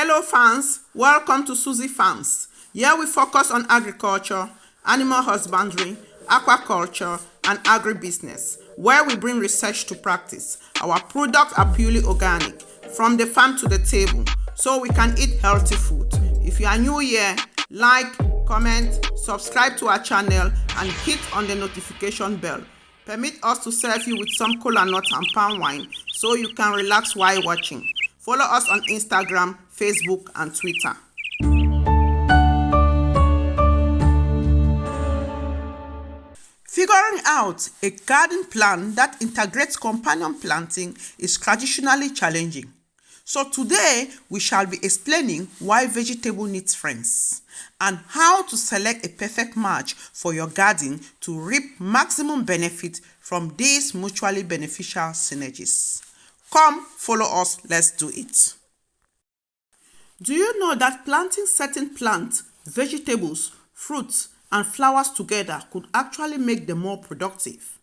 Hello fans, welcome to Suzy Farms. Here we focus on agriculture, animal husbandry, aquaculture, and agribusiness, where we bring research to practice. Our products are purely organic, from the farm to the table, so we can eat healthy food. If you are new here, like, comment, subscribe to our channel, and hit on the notification bell. Permit us to serve you with some cola nut and palm wine so you can relax while watching. Follow us on Instagram, Facebook, and Twitter. Figuring out a garden plan that integrates companion planting is traditionally challenging. So today, we shall be explaining why vegetable needs friends and how to select a perfect match for your garden to reap maximum benefit from these mutually beneficial synergies. Come, follow us, let's do it. Do you know that planting certain plants, vegetables, fruits, and flowers together could actually make them more productive?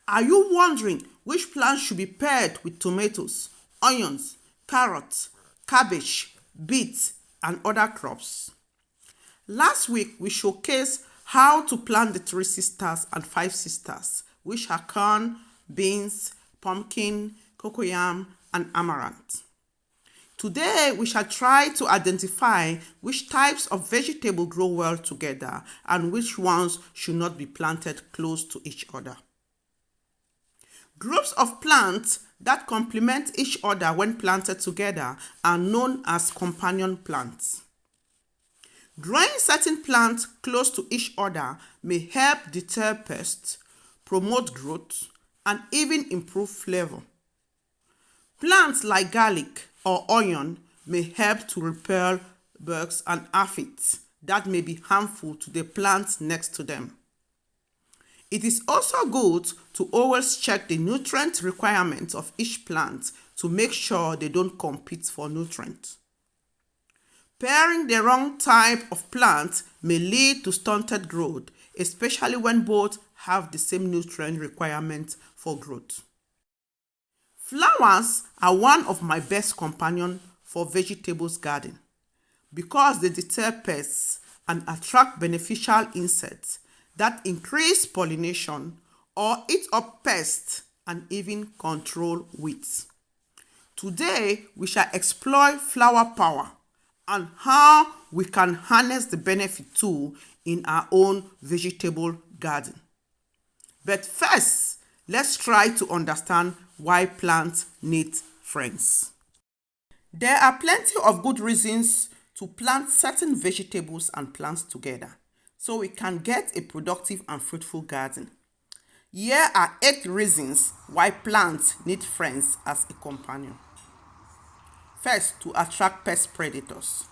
Are you wondering which plants should be paired with tomatoes, onions, carrots, cabbage, beets, and other crops? Last week, we showcased how to plant the 3 sisters and 5 sisters, which are corn, beans, pumpkin, cocoyam, and amaranth. Today, we shall try to identify which types of vegetable grow well together and which ones should not be planted close to each other. Groups of plants that complement each other when planted together are known as companion plants. Growing certain plants close to each other may help deter pests, promote growth, and even improve flavor. Plants like garlic or onion may help to repel bugs and aphids that may be harmful to the plants next to them. It is also good to always check the nutrient requirements of each plant to make sure they don't compete for nutrients. Pairing the wrong type of plant may lead to stunted growth, especially when both have the same nutrient requirements for growth. Flowers are one of my best companions for vegetables garden because they deter pests and attract beneficial insects that increase pollination or eat up pests and even control weeds. Today, we shall explore flower power and how we can harness the benefit too in our own vegetable garden. But first, let's try to understand why plants need friends. There are plenty of good reasons to plant certain vegetables and plants together so we can get a productive and fruitful garden. Here are 8 reasons why plants need friends as a companion. First, to attract pest predators.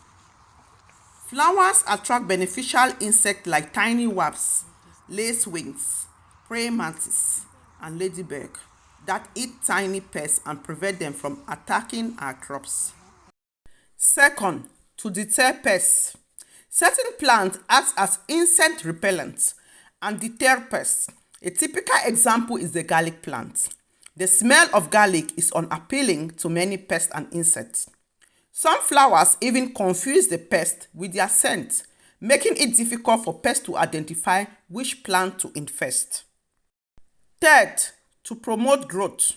Flowers attract beneficial insects like tiny wasps, lacewings, praying mantis, and ladybug that eat tiny pests and prevent them from attacking our crops. Second, to deter pests. Certain plants act as insect repellents and deter pests. A typical example is the garlic plant. The smell of garlic is unappealing to many pests and insects. Some flowers even confuse the pest with their scent, making it difficult for pests to identify which plant to infest. Third, to promote growth.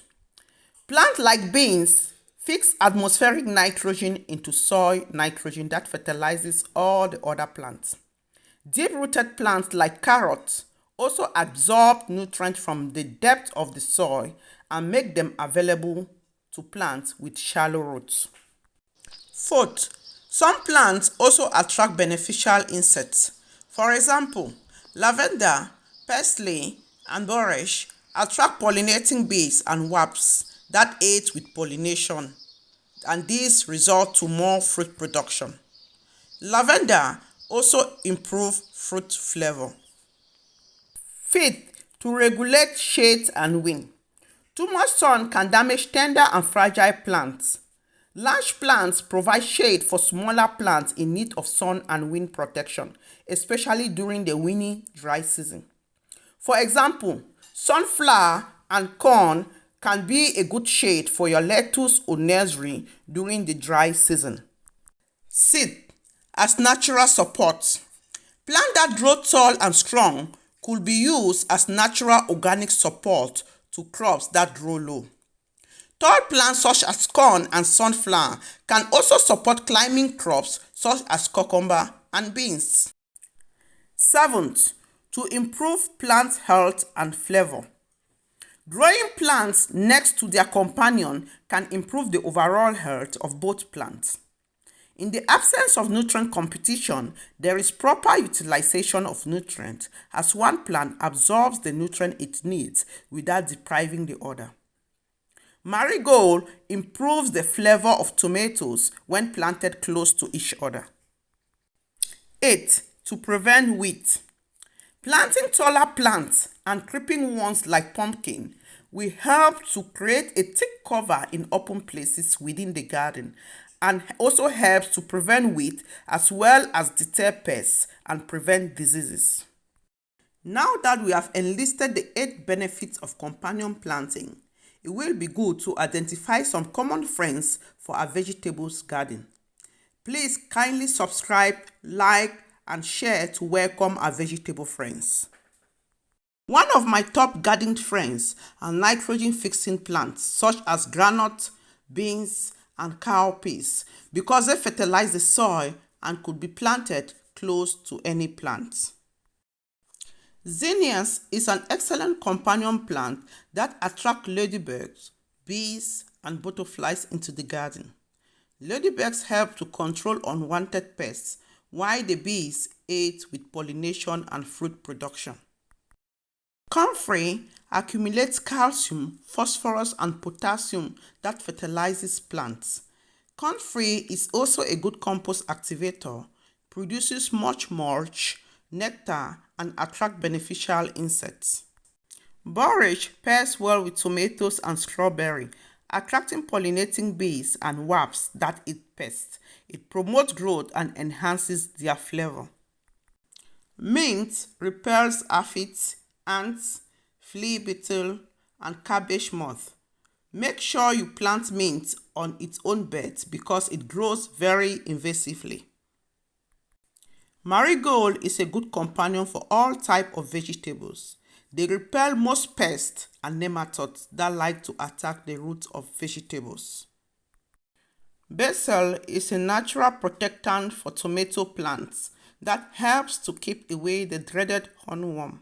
Plants like beans fix atmospheric nitrogen into soil nitrogen that fertilizes all the other plants. Deep-rooted plants like carrots also absorb nutrients from the depth of the soil and make them available to plants with shallow roots. Fourth, some plants also attract beneficial insects. For example, lavender, parsley, and borage attract pollinating bees and wasps that aid with pollination, and these result to more fruit production. Lavender also improves fruit flavor. Fifth, to regulate shade and wind. Too much sun can damage tender and fragile plants. Large plants provide shade for smaller plants in need of sun and wind protection, especially during the windy, dry season. For example, sunflower and corn can be a good shade for your lettuce or nursery during the dry season. Seed as natural support. Plants that grow tall and strong could be used as natural organic support to crops that grow low. Tall plants such as corn and sunflower can also support climbing crops such as cucumber and beans. Seventh, to improve plant health and flavor. Growing plants next to their companion can improve the overall health of both plants. In the absence of nutrient competition, there is proper utilization of nutrients as one plant absorbs the nutrient it needs without depriving the other. Marigold improves the flavor of tomatoes when planted close to each other. 8. To prevent weed. Planting taller plants and creeping ones like pumpkin will help to create a thick cover in open places within the garden and also helps to prevent weed as well as deter pests and prevent diseases. Now that we have enlisted the 8 benefits of companion planting, it will be good to identify some common friends for our vegetables garden. Please kindly subscribe, like, and share to welcome our vegetable friends. One of my top garden friends are nitrogen-fixing plants such as groundnut, beans, and cowpeas because they fertilize the soil and could be planted close to any plant. Zinnias is an excellent companion plant that attracts ladybirds, bees, and butterflies into the garden. Ladybirds help to control unwanted pests, while the bees aid with pollination and fruit production. Comfrey accumulates calcium, phosphorus, and potassium that fertilizes plants. Comfrey is also a good compost activator, produces much mulch, nectar, and attracts beneficial insects. Borage pairs well with tomatoes and strawberry, attracting pollinating bees and wasps that eat pests. It promotes growth and enhances their flavor. Mint repels aphids, ants, flea beetle, and cabbage moth. Make sure you plant mint on its own bed because it grows very invasively. Marigold is a good companion for all types of vegetables. They repel most pests and nematodes that like to attack the roots of vegetables. Basil is a natural protectant for tomato plants that helps to keep away the dreaded hornworm,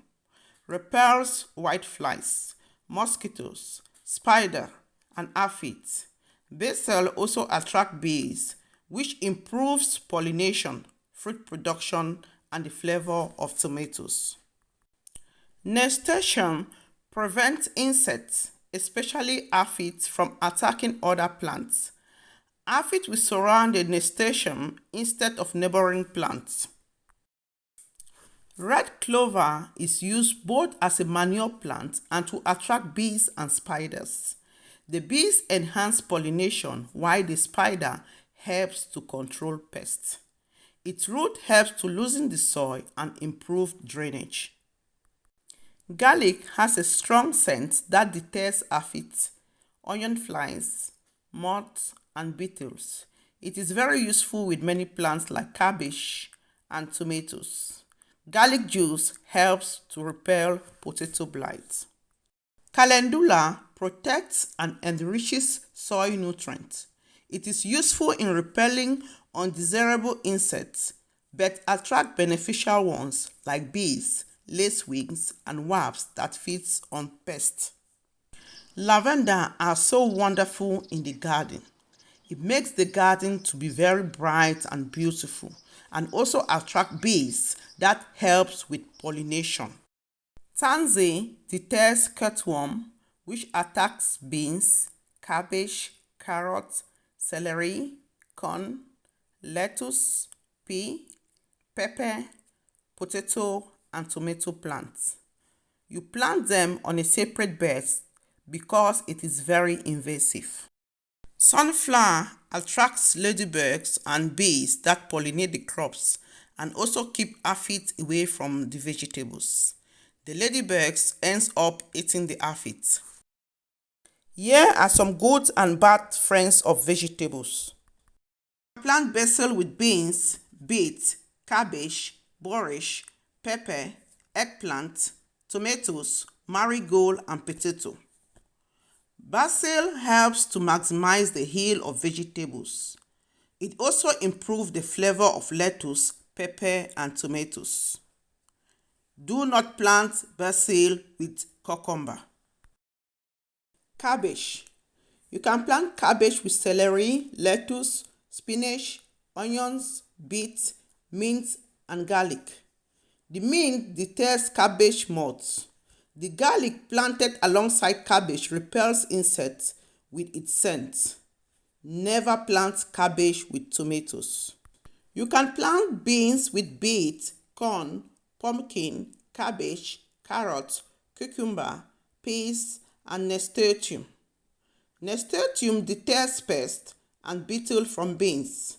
repels whiteflies, mosquitoes, spiders, and aphids. Basil also attracts bees, which improves pollination, fruit production, and the flavor of tomatoes. Nasturtium prevents insects, especially aphids, from attacking other plants. Aphids will surround the nasturtium instead of neighboring plants. Red clover is used both as a manure plant and to attract bees and spiders. The bees enhance pollination while the spider helps to control pests. Its root helps to loosen the soil and improve drainage. Garlic has a strong scent that deters aphids, onion flies, moths, and beetles. It is very useful with many plants like cabbage and tomatoes. Garlic juice helps to repel potato blight. Calendula protects and enriches soil nutrients. It is useful in repelling undesirable insects, but attract beneficial ones like bees, lacewings, and wasps that feeds on pests. Lavender are so wonderful in the garden. It makes the garden to be very bright and beautiful and also attract bees that helps with pollination. Tansy deters cutworm, which attacks beans, cabbage, carrots, celery, corn, lettuce, pea, pepper, potato, and tomato plants. You plant them on a separate bed because it is very invasive. Sunflower attracts ladybirds and bees that pollinate the crops and also keep aphids away from the vegetables. The ladybirds ends up eating the aphids. Here are some good and bad friends of vegetables. Plant basil with beans, beet, cabbage, borscht, pepper, eggplant, tomatoes, marigold, and potato. Basil helps to maximize the yield of vegetables. It also improves the flavor of lettuce, pepper, and tomatoes. Do not plant basil with cucumber. Cabbage. You can plant cabbage with celery, lettuce, spinach, onions, beets, mint, and garlic. The mint deters cabbage moths. The garlic planted alongside cabbage repels insects with its scent. Never plant cabbage with tomatoes. You can plant beans with beet, corn, pumpkin, cabbage, carrot, cucumber, peas, and nasturtium. Nasturtium deters pests and beetles from beans.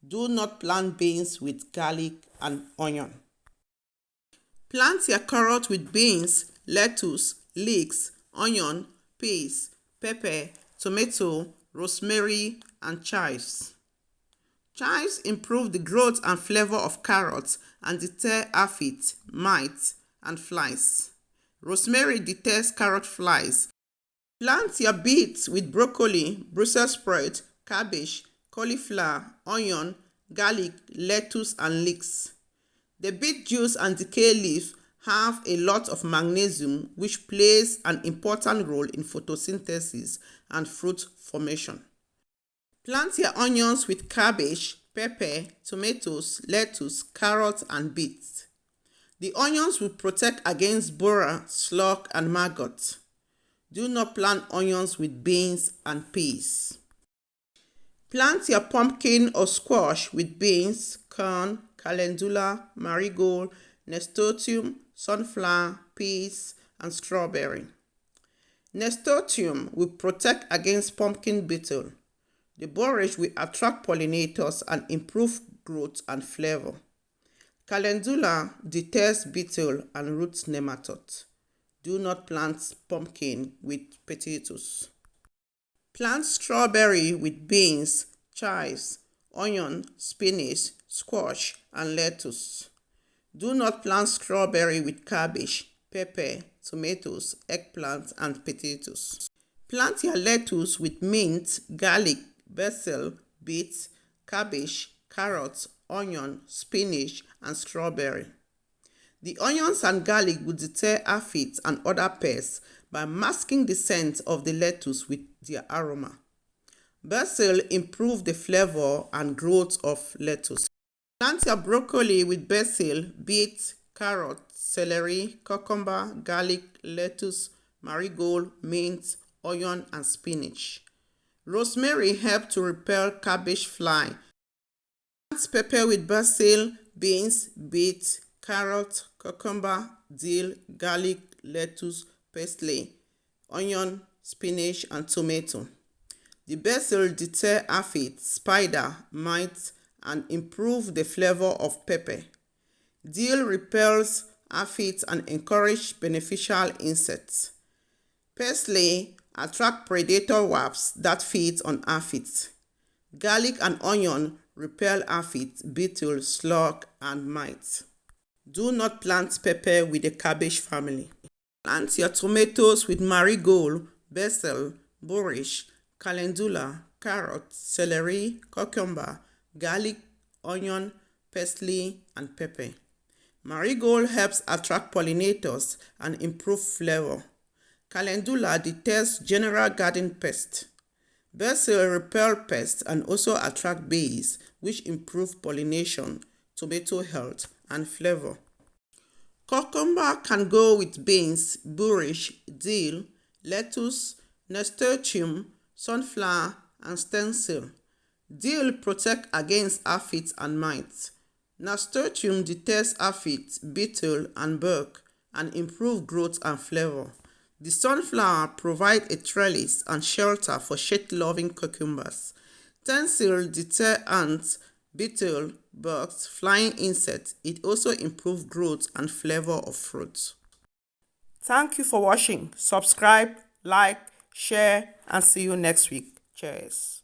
Do not plant beans with garlic and onion. Plant your carrot with beans, lettuce, leeks, onion, peas, pepper, tomato, rosemary, and chives. Chives improve the growth and flavor of carrots and deter aphids, mites, and flies. Rosemary deters carrot flies. Plant your beets with broccoli, Brussels sprout, cabbage, cauliflower, onion, garlic, lettuce, and leeks. The beet juice and decay leaf have a lot of magnesium, which plays an important role in photosynthesis and fruit formation. Plant your onions with cabbage, pepper, tomatoes, lettuce, carrots, and beets. The onions will protect against borer, slug, and maggot. Do not plant onions with beans and peas. Plant your pumpkin or squash with beans, corn, calendula, marigold, nasturtium, sunflower, peas, and strawberry. Nasturtium will protect against pumpkin beetle. The borage will attract pollinators and improve growth and flavor. Calendula deters beetle and root nematodes. Do not plant pumpkin with potatoes. Plant strawberry with beans, chives, onion, spinach, squash, and lettuce. Do not plant strawberry with cabbage, pepper, tomatoes, eggplant, and potatoes. Plant your lettuce with mint, garlic, basil, beets, cabbage, carrots, onion, spinach, and strawberry. The onions and garlic will deter aphids and other pests by masking the scent of the lettuce with their aroma. Basil improves the flavor and growth of lettuce. Plant your broccoli with basil, beet, carrot, celery, cucumber, garlic, lettuce, marigold, mint, onion, and spinach. Rosemary helps to repel cabbage fly. Plant pepper with basil, beans, beet, carrot, cucumber, dill, garlic, lettuce, parsley, onion, spinach, and tomato. The basil deter aphids, spider, mites, and improve the flavor of pepper. Dill repels aphids and encourages beneficial insects. Parsley attract predator wasps that feed on aphids. Garlic and onion repel aphids, beetles, slug, and mites. Do not plant pepper with the cabbage family. Plant your tomatoes with marigold, basil, borage, calendula, carrot, celery, cucumber, garlic, onion, parsley, and pepper. Marigold helps attract pollinators and improve flavor. Calendula deters general garden pests. Basil repel pests and also attract bees, which improve pollination, tomato health, and flavor. Cucumber can go with beans, borage, dill, lettuce, nasturtium, sunflower, and stencil. Dill protect against aphids and mites. Nasturtium deters aphids, beetle, and bug, and improve growth and flavor. The sunflower provides a trellis and shelter for shade-loving cucumbers. Stencil deter ants, beetle, bugs, flying insects. It also improves growth and flavor of fruits. Thank you for watching. Subscribe, like, share, and see you next week. Cheers.